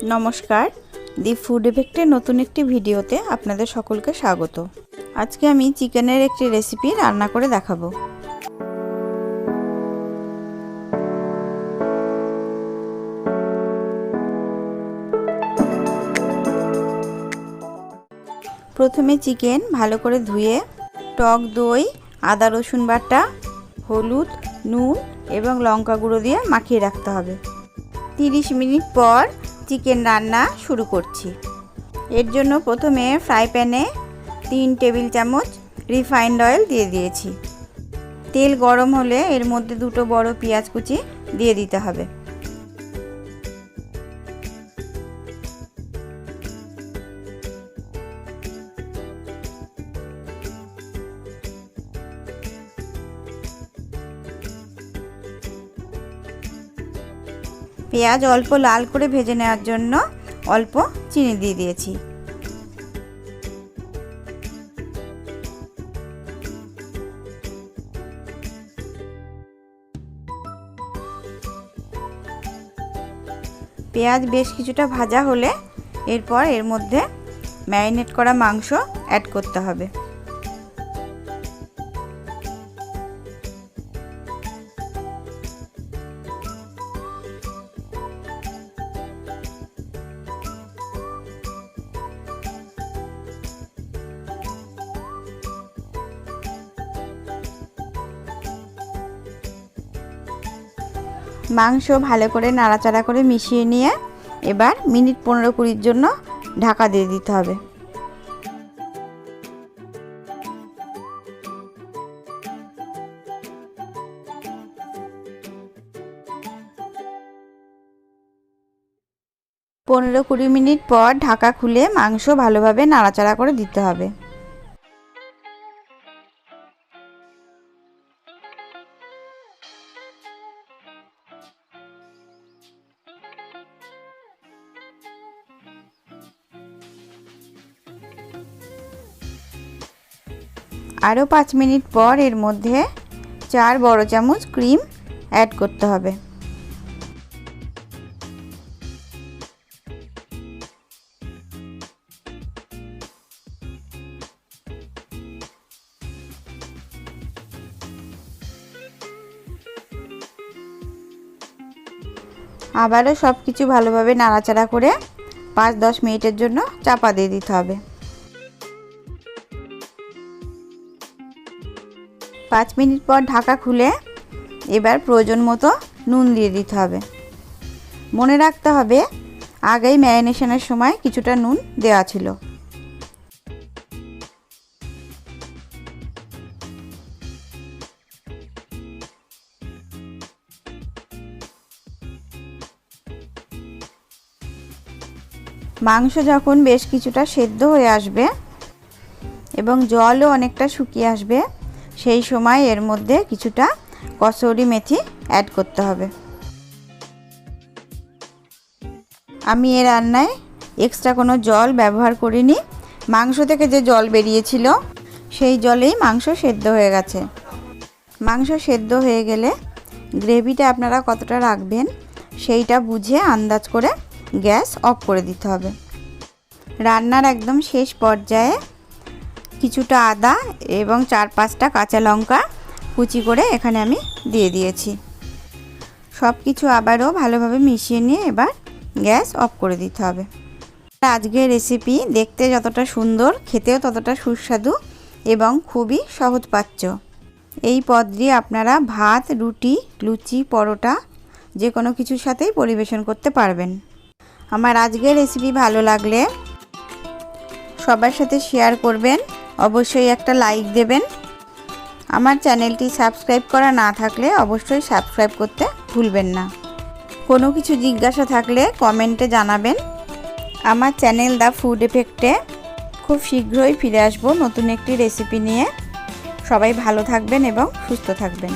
নমস্কার, the food ইফেক্টের নতুন একটি ভিডিওতে আপনাদের সকলকে স্বাগত। আজকে আমি চিকেনের একটি রেসিপি রান্না করে দেখাবো। প্রথমে চিকেন ভালো করে ধুয়ে টক দই, আদা রসুন বাটা, হলুদ, নুন এবং লঙ্কা গুঁড়ো দিয়ে মাখিয়ে রাখতে হবে। 30 মিনিট পর চিকেন রান্না শুরু করছি। এর জন্য প্রথমে ফ্রাই প্যানে 3 টেবিল চামচ রিফাইন্ড অয়েল দিয়ে দিয়েছি। তেল গরম হলে এর মধ্যে 2 বড় পেঁয়াজ কুচি দিয়ে দিতে হবে। পেঁয়াজ অল্প লাল করে ভেজে নেওয়ার জন্য অল্প চিনি দিয়ে দিয়েছি। পেঁয়াজ বেশ কিছুটা ভাজা হলে এরপর এর মধ্যে ম্যারিনেট করা মাংস অ্যাড করতে হবে। মাংস ভালো করে নাড়াচাড়া করে মিশিয়ে নিয়ে এবার মিনিট 15-20 জন্য ঢাকা দিয়ে দিতে হবে। পনেরো 20 মিনিট পর ঢাকা খুলে মাংস ভালোভাবে নাড়াচাড়া করে দিতে হবে। আরও 5 মিনিট পর এর মধ্যে 4 বড় চামচ ক্রিম অ্যাড করতে হবে। আবারও সব কিছু ভালোভাবে নাড়াচাড়া করে 5-10 মিনিটের জন্য চাপা দিয়ে দিতে হবে। 5 মিনিট পর ঢাকা খুলে এবার প্রয়োজন মতো নুন দিয়ে দিতে হবে। মনে রাখতে হবে আগেই ম্যারিনেশনের সময় কিছুটা নুন দেওয়া ছিল। মাংস যখন বেশ কিছুটা সেদ্ধ হয়ে আসবে এবং জলও অনেকটা শুকিয়ে আসবে, সেই সময় এর মধ্যে কিছুটা কসুরি মেথি অ্যাড করতে হবে। আমি এই রান্নায় এক্সট্রা কোনো জল ব্যবহার করিনি। মাংস থেকে যে জল বেরিয়েছিল সেই জলেই মাংস সেদ্ধ হয়ে গেছে। মাংস সেদ্ধ হয়ে গেলে গ্রেভিটা আপনারা কতটা রাখবেন সেইটা বুঝে আন্দাজ করে গ্যাস অফ করে দিতে হবে। রান্নার একদম শেষ পর্যায়ে কিছুটা আদা এবং 4-5টা কাঁচা লঙ্কা কুচি করে এখানে আমি দিয়ে দিয়েছি। সব কিছু আবারও ভালোভাবে মিশিয়ে নিয়ে এবার গ্যাস অফ করে দিতে হবে। আজকের রেসিপি দেখতে যতটা সুন্দর, খেতেও ততটা সুস্বাদু এবং খুবই সহজপাচ্য। এই পদ দিয়ে আপনারা ভাত, রুটি, লুচি, পরোটা যে কোনো কিছুর সাথেই পরিবেশন করতে পারবেন। আমার আজকের রেসিপি ভালো লাগলে সবার সাথে শেয়ার করবেন, অবশ্যই একটা লাইক দেবেন। আমার চ্যানেলটি সাবস্ক্রাইব করা না থাকলে অবশ্যই সাবস্ক্রাইব করতে ভুলবেন না। কোনো কিছু জিজ্ঞাসা থাকলে কমেন্টে জানাবেন। আমার চ্যানেল দ্য ফুড ইফেক্টে খুব শীঘ্রই ফিরে আসব নতুন একটি রেসিপি নিয়ে। সবাই ভালো থাকবেন এবং সুস্থ থাকবেন।